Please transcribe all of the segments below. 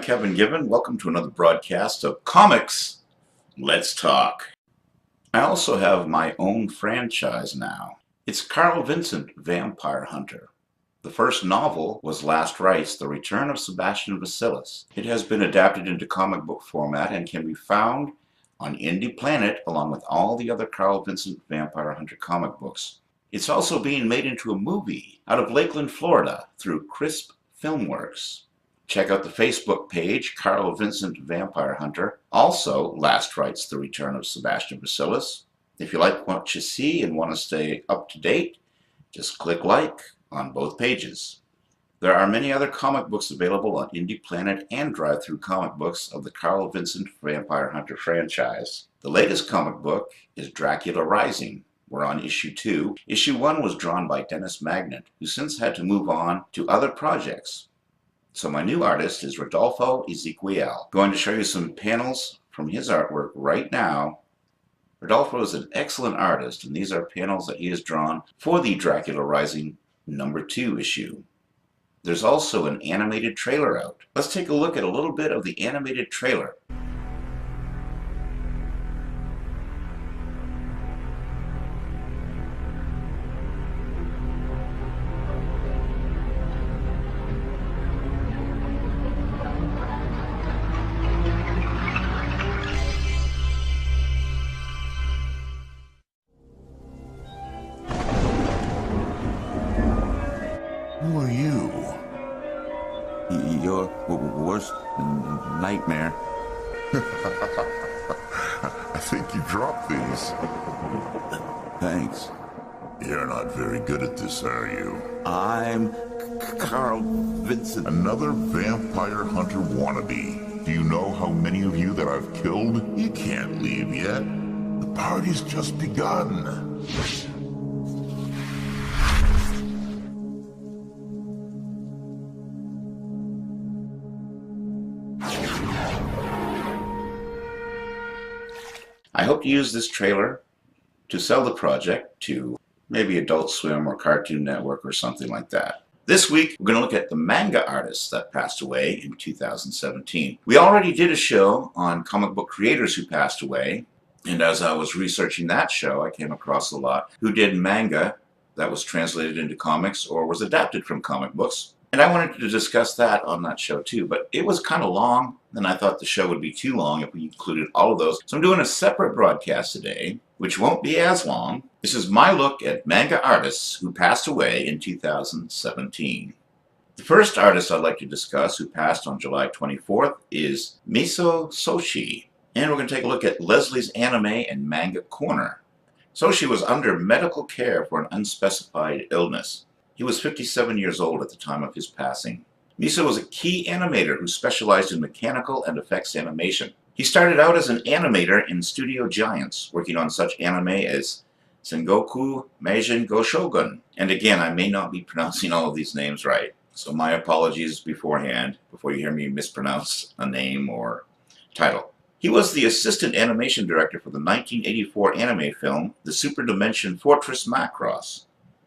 Kevin Given. Welcome to another broadcast of Comics Let's Talk. I also have my own franchise now. It's Carl Vincent Vampire Hunter. The first novel was Last Rites, The Return of Sebastian Vasilis. It has been adapted into comic book format and can be found on Indie Planet along with all the other Carl Vincent Vampire Hunter comic books. It's also being made into a movie out of Lakeland, Florida through Crisp Filmworks. Check out the Facebook page, Carl Vincent Vampire Hunter. Also, Last Rites, The Return of Sebastian Vasilis. If you like what you see and want to stay up to date, just click like on both pages. There are many other comic books available on Indie Planet and Drive-Thru Comic Books of the Carl Vincent Vampire Hunter franchise. The latest comic book is Dracula Rising. We're on issue 2. Issue 1 was drawn by Dennis Magnant, who since had to move on to other projects. So my new artist is Rodolfo Ezequiel. Going to show you some panels from his artwork right now. Rodolfo is an excellent artist, and these are panels that he has drawn for the Dracula Rising #2 issue. There's also an animated trailer out. Let's take a look at a little bit of the animated trailer. Who are you? Your worst nightmare. I think you dropped these. Thanks. You're not very good at this, are you? I'm Carl Vincent. Another vampire hunter wannabe. Do you know how many of you that I've killed? You can't leave yet. The party's just begun. I hope to use this trailer to sell the project to maybe Adult Swim or Cartoon Network or something like that. This week, we're going to look at the manga artists that passed away in 2017. We already did a show on comic book creators who passed away, and as I was researching that show, I came across a lot who did manga that was translated into comics or was adapted from comic books. And I wanted to discuss that on that show too, but it was kind of long, and I thought the show would be too long if we included all of those. So I'm doing a separate broadcast today, which won't be as long. This is my look at manga artists who passed away in 2017. The first artist I'd like to discuss who passed on July 24th is Miso Soshi. And we're going to take a look at Leslie's Anime and Manga Corner. Soshi was under medical care for an unspecified illness. He was 57 years old at the time of his passing. Miso was a key animator who specialized in mechanical and effects animation. He started out as an animator in Studio Giants, working on such anime as Sengoku Meijin Go Shogun. And again, I may not be pronouncing all of these names right, so my apologies beforehand, before you hear me mispronounce a name or title. He was the assistant animation director for the 1984 anime film, The Super Dimension Fortress Macross.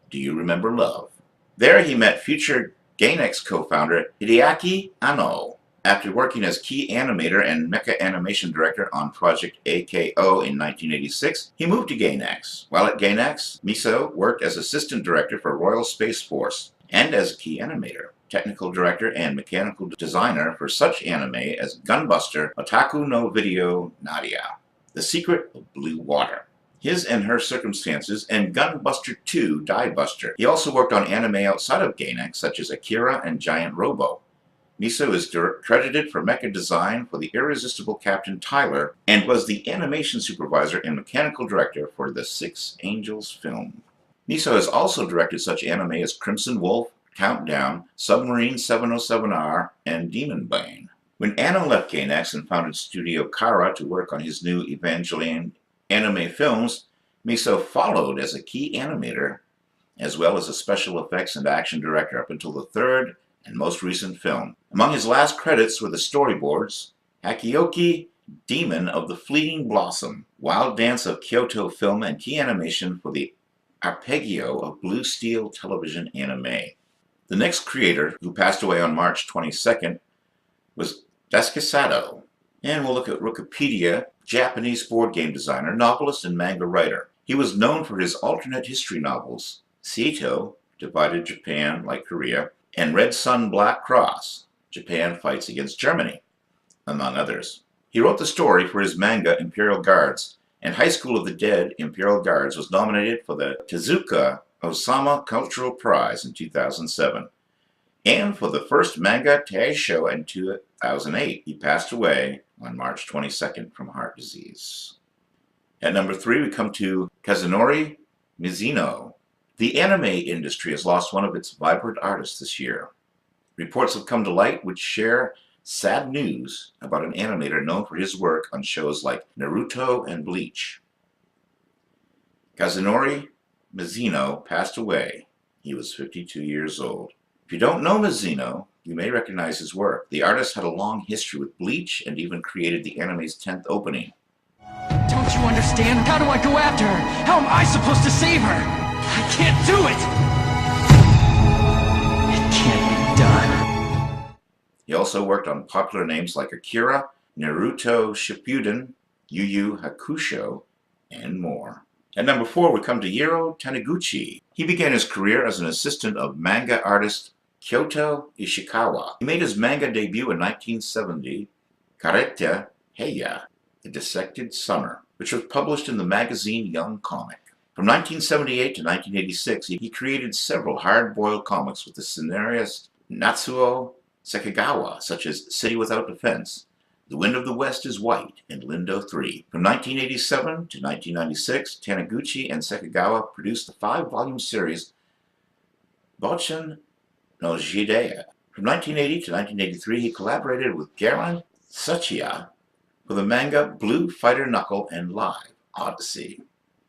Do you remember love? There he met future Gainax co-founder Hideaki Anno. After working as key animator and mecha animation director on Project AKO in 1986, he moved to Gainax. While at Gainax, Miso worked as assistant director for Royal Space Force and as key animator, technical director, and mechanical designer for such anime as Gunbuster, Otaku no Video Nadia, The Secret of Blue Water, His and Her Circumstances, and Gunbuster 2 Die Buster. He also worked on anime outside of Gainax, such as Akira and Giant Robo. Miso is credited for mecha design for the irresistible Captain Tyler and was the animation supervisor and mechanical director for the Six Angels film. Miso has also directed such anime as Crimson Wolf, Countdown, Submarine 707R, and Demon Bane. When Anno left Gainax and founded Studio Kara to work on his new Evangelion anime films, Miso followed as a key animator as well as a special effects and action director up until the third and most recent film. Among his last credits were the storyboards, Hakioki, Demon of the Fleeting Blossom, Wild Dance of Kyoto film, and key animation for the Arpeggio of Blue Steel television anime. The next creator, who passed away on March 22nd, was Descasado. And we'll look at Wikipedia, Japanese board game designer, novelist, and manga writer. He was known for his alternate history novels, Seito, divided Japan like Korea, and Red Sun Black Cross, Japan Fights Against Germany, among others. He wrote the story for his manga Imperial Guards, and High School of the Dead Imperial Guards was nominated for the Tezuka Osamu Cultural Prize in 2007. And for the first Manga Taisho in 2008, he passed away on March 22nd from heart disease. At number 3, we come to Kazunori Mizuno. The anime industry has lost one of its vibrant artists this year. Reports have come to light which share sad news about an animator known for his work on shows like Naruto and Bleach. Kazunori Mizuno passed away. He was 52 years old. If you don't know Mizuno, you may recognize his work. The artist had a long history with Bleach and even created the anime's 10th opening. Don't you understand? How do I go after her? How am I supposed to save her? I can't do it! It can't be done. He also worked on popular names like Akira, Naruto Shippuden, Yu Yu Hakusho, and more. At number 4, we come to Jiro Taniguchi. He began his career as an assistant of manga artist Kyoto Ishikawa. He made his manga debut in 1970, Karete Heya, The Dissected Summer, which was published in the magazine Young Comic. From 1978 to 1986, he created several hard-boiled comics with the scenarist Natsuo Sekigawa, such as City Without Defense, The Wind of the West is White, and Lindo 3. From 1987 to 1996, Taniguchi and Sekigawa produced the 5-volume series Bochen no Jidea. From 1980 to 1983, he collaborated with Garen Tsuchiya for the manga Blue Fighter Knuckle and Live Odyssey.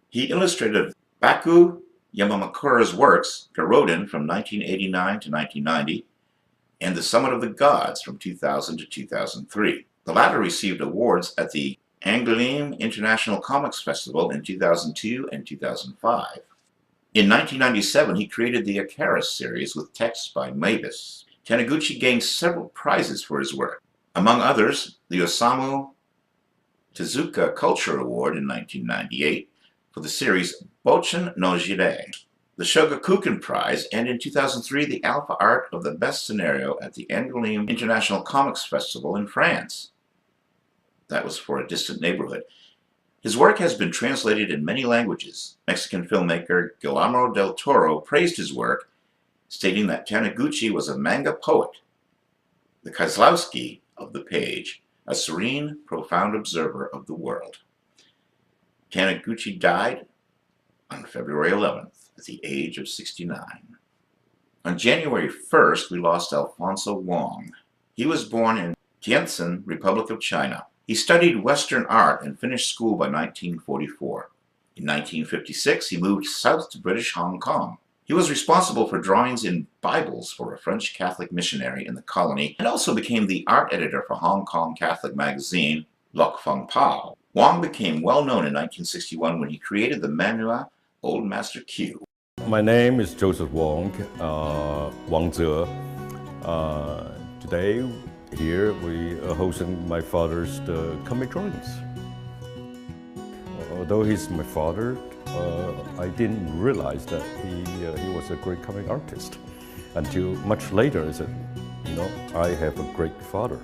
He illustrated Baku Yamamakura's works, Garoden from 1989 to 1990, and The Summit of the Gods from 2000 to 2003. The latter received awards at the Angoulême International Comics Festival in 2002 and 2005. In 1997, he created the Icarus series with text by Mavis. Taniguchi gained several prizes for his work, among others the Osamu Tezuka Culture Award in 1998 for the series Bochen no Jidei, the Shogakukan Prize, and in 2003 the Alpha Art of the Best Scenario at the Angoulême International Comics Festival in France. That was for A Distant Neighborhood. His work has been translated in many languages. Mexican filmmaker Guillermo del Toro praised his work, stating that Taniguchi was a manga poet, the Kozlowski of the page, a serene, profound observer of the world. Taniguchi died on February 11th at the age of 69. On January 1st, we lost Alfonso Wong. He was born in Tientsin, Republic of China. He studied Western art and finished school by 1944. In 1956, he moved south to British Hong Kong. He was responsible for drawings in Bibles for a French Catholic missionary in the colony and also became the art editor for Hong Kong Catholic magazine Lok Fung Pao. Wong became well known in 1961 when he created the manhwa Old Master Q. My name is Joseph Wong, Wang Ze. Today, here we are hosting my father's comic drawings. Although he's my father, I didn't realize that he was a great comic artist until much later. I said, I have a great father.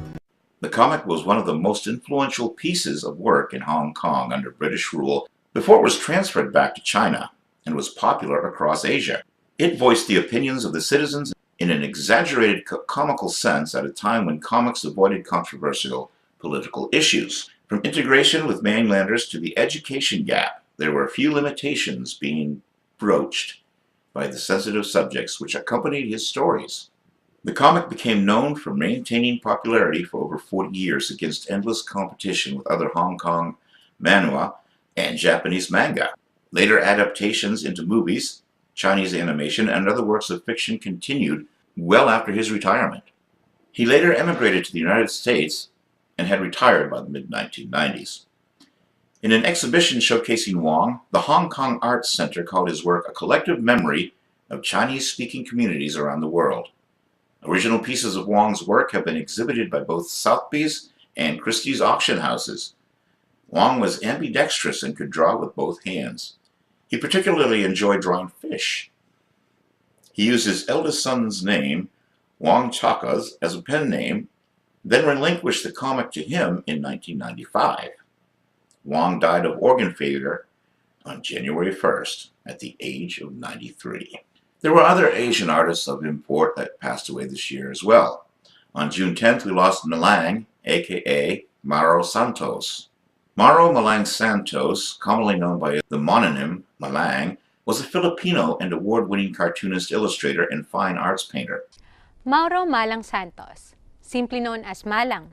The comic was one of the most influential pieces of work in Hong Kong under British rule before it was transferred back to China and was popular across Asia. It voiced the opinions of the citizens in an exaggerated comical sense at a time when comics avoided controversial political issues. From integration with mainlanders to the education gap, there were few limitations being broached by the sensitive subjects which accompanied his stories. The comic became known for maintaining popularity for over 40 years against endless competition with other Hong Kong manhwa and Japanese manga. Later adaptations into movies, Chinese animation, and other works of fiction continued well after his retirement. He later emigrated to the United States and had retired by the mid-1990s. In an exhibition showcasing Wong, the Hong Kong Arts Center called his work a collective memory of Chinese-speaking communities around the world. Original pieces of Wong's work have been exhibited by both Sotheby's and Christie's auction houses. Wong was ambidextrous and could draw with both hands. He particularly enjoyed drawing fish. He used his eldest son's name, Wong Chakas, as a pen name, then relinquished the comic to him in 1995. Wong died of organ failure on January 1st at the age of 93. There were other Asian artists of import that passed away this year as well. On June 10th, we lost Malang, aka Mauro Santos. Mauro Malang Santos, commonly known by the mononym Malang, was a Filipino and award-winning cartoonist, illustrator, and fine arts painter. Mauro Malang Santos, simply known as Malang.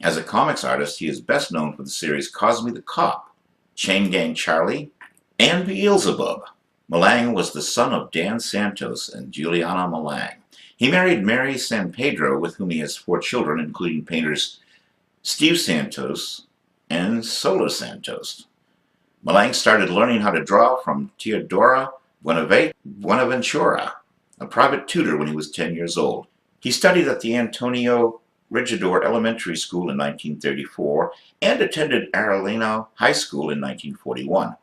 As a comics artist, he is best known for the series Cosme the Cop, Chain Gang Charlie, and Beelzebub. Malang was the son of Dan Santos and Juliana Malang. He married Mary San Pedro, with whom he has 4 children, including painters Steve Santos and Solar Santos. Malang started learning how to draw from Teodora Buenaventura, a private tutor, when he was 10 years old. He studied at the Antonio Regidor Elementary School in 1934 and attended Arellano High School in 1941.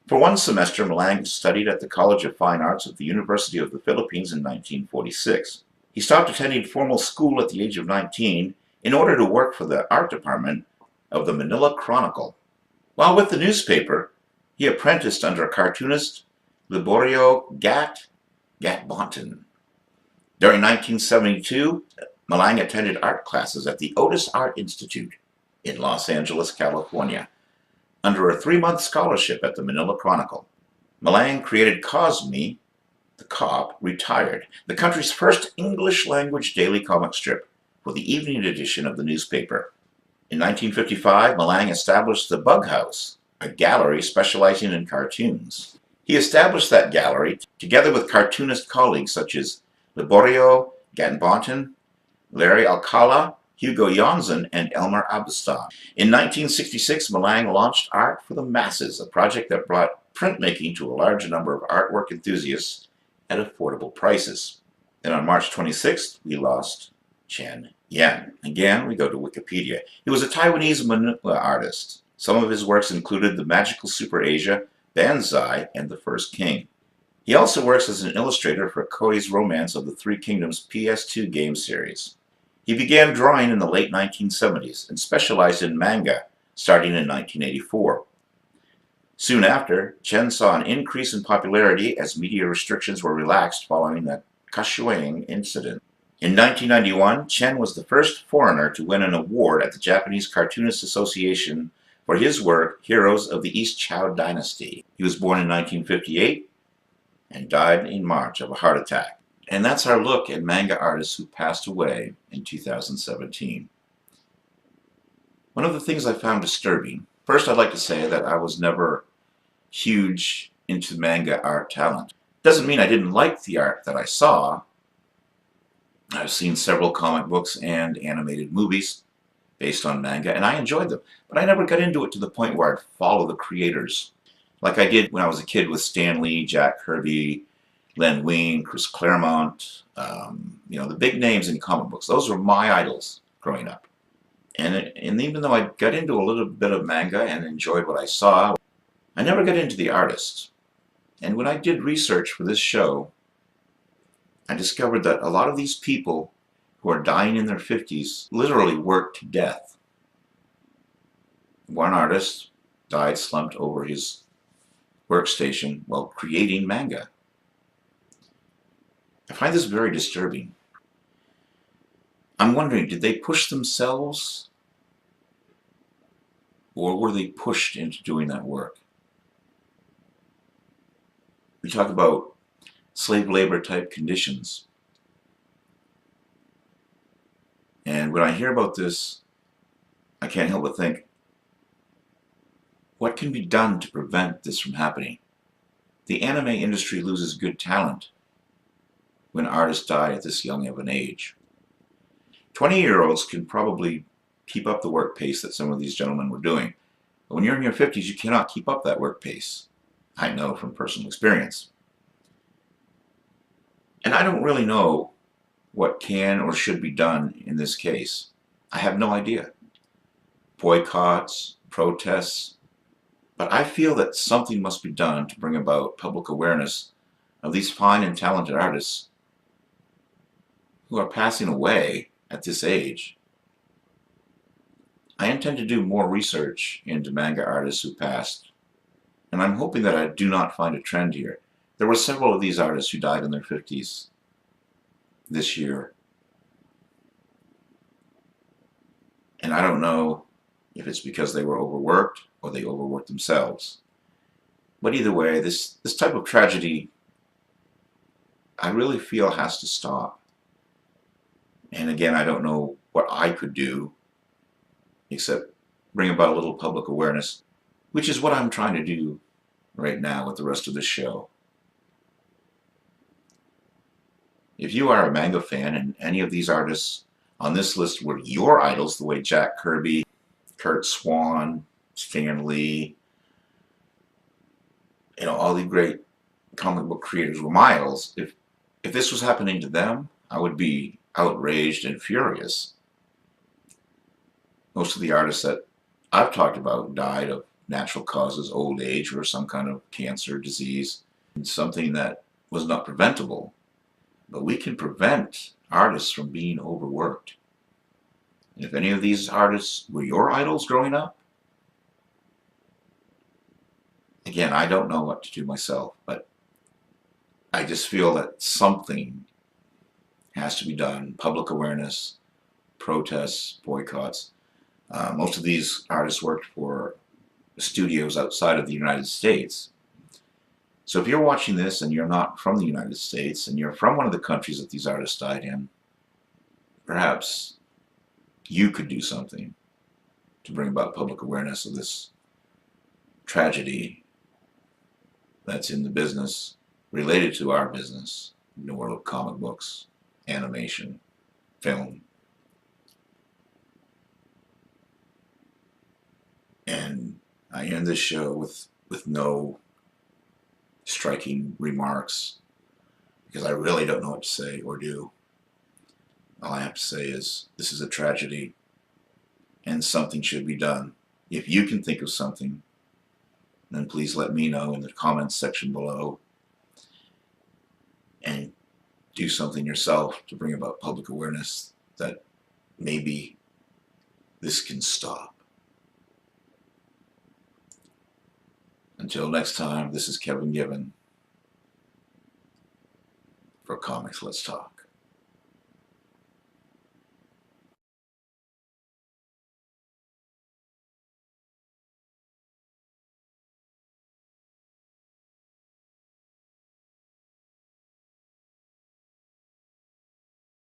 For 1 semester, Malang studied at the College of Fine Arts at the University of the Philippines in 1946. He stopped attending formal school at the age of 19 in order to work for the art department of the Manila Chronicle. While with the newspaper, he apprenticed under cartoonist Liborio Gat Bonton. During 1972, Malang attended art classes at the Otis Art Institute in Los Angeles, California, under a 3-month scholarship at the Manila Chronicle. Malang created Cosme the Cop Retired, the country's first English-language daily comic strip, for the evening edition of the newspaper. In 1955, Malang established the Bug House, a gallery specializing in cartoons. He established that gallery together with cartoonist colleagues such as Liborio Gatbonton, Larry Alcala, Hugo Janssen, and Elmer Abastan. In 1966, Malang launched Art for the Masses, a project that brought printmaking to a large number of artwork enthusiasts at affordable prices. Then on March 26th, we lost Chen Yan. Again, we go to Wikipedia. He was a Taiwanese manhwa artist. Some of his works included The Magical Super Asia, Banzai, and The First King. He also works as an illustrator for Koei's Romance of the Three Kingdoms PS2 game series. He began drawing in the late 1970s and specialized in manga, starting in 1984. Soon after, Chen saw an increase in popularity as media restrictions were relaxed following the Kashuang incident. In 1991, Chen was the first foreigner to win an award at the Japanese Cartoonists Association for his work, Heroes of the East Chao Dynasty. He was born in 1958 and died in March of a heart attack. And that's our look at manga artists who passed away in 2017. One of the things I found disturbing, first I'd like to say that I was never huge into manga art talent. Doesn't mean I didn't like the art that I saw. I've seen several comic books and animated movies based on manga, and I enjoyed them. But I never got into it to the point where I'd follow the creators, like I did when I was a kid with Stan Lee, Jack Kirby, Len Wein, Chris Claremont, the big names in comic books. Those were my idols growing up. And even though I got into a little bit of manga and enjoyed what I saw, I never got into the artists. And when I did research for this show, I discovered that a lot of these people who are dying in their 50s literally worked to death. One artist died slumped over his workstation while creating manga. I find this very disturbing. I'm wondering, did they push themselves, or were they pushed into doing that work? We talk about slave labor type conditions. And when I hear about this, I can't help but think, what can be done to prevent this from happening? The anime industry loses good talent when artists die at this young of an age. 20-year-olds can probably keep up the work pace that some of these gentlemen were doing. But when you're in your 50s, you cannot keep up that work pace. I know from personal experience. And I don't really know what can or should be done in this case? I have no idea. Boycotts, protests, but I feel that something must be done to bring about public awareness of these fine and talented artists who are passing away at this age. I intend to do more research into manga artists who passed, and I'm hoping that I do not find a trend here. There were several of these artists who died in their 50s this year, and I don't know if it's because they were overworked or they overworked themselves. But either way, this type of tragedy, I really feel has to stop. And again, I don't know what I could do except bring about a little public awareness, which is what I'm trying to do right now with the rest of the show. If you are a manga fan and any of these artists on this list were your idols, the way Jack Kirby, Kurt Swan, Stan Lee, all the great comic book creators were my idols. If this was happening to them, I would be outraged and furious. Most of the artists that I've talked about died of natural causes, old age, or some kind of cancer, disease, and something that was not preventable. But we can prevent artists from being overworked. And if any of these artists were your idols growing up, again, I don't know what to do myself, but I just feel that something has to be done. Public awareness, protests, boycotts. Most of these artists worked for studios outside of the United States. So if you're watching this and you're not from the United States and you're from one of the countries that these artists died in, perhaps you could do something to bring about public awareness of this tragedy that's in the business related to our business in the world of comic books, animation, film. And I end this show with no striking remarks because I really don't know what to say or do. All I have to say is this is a tragedy and something should be done. If you can think of something, then please let me know in the comments section below, and do something yourself to bring about public awareness that maybe this can stop. Until next time, this is Kevin Given for Comics Let's Talk.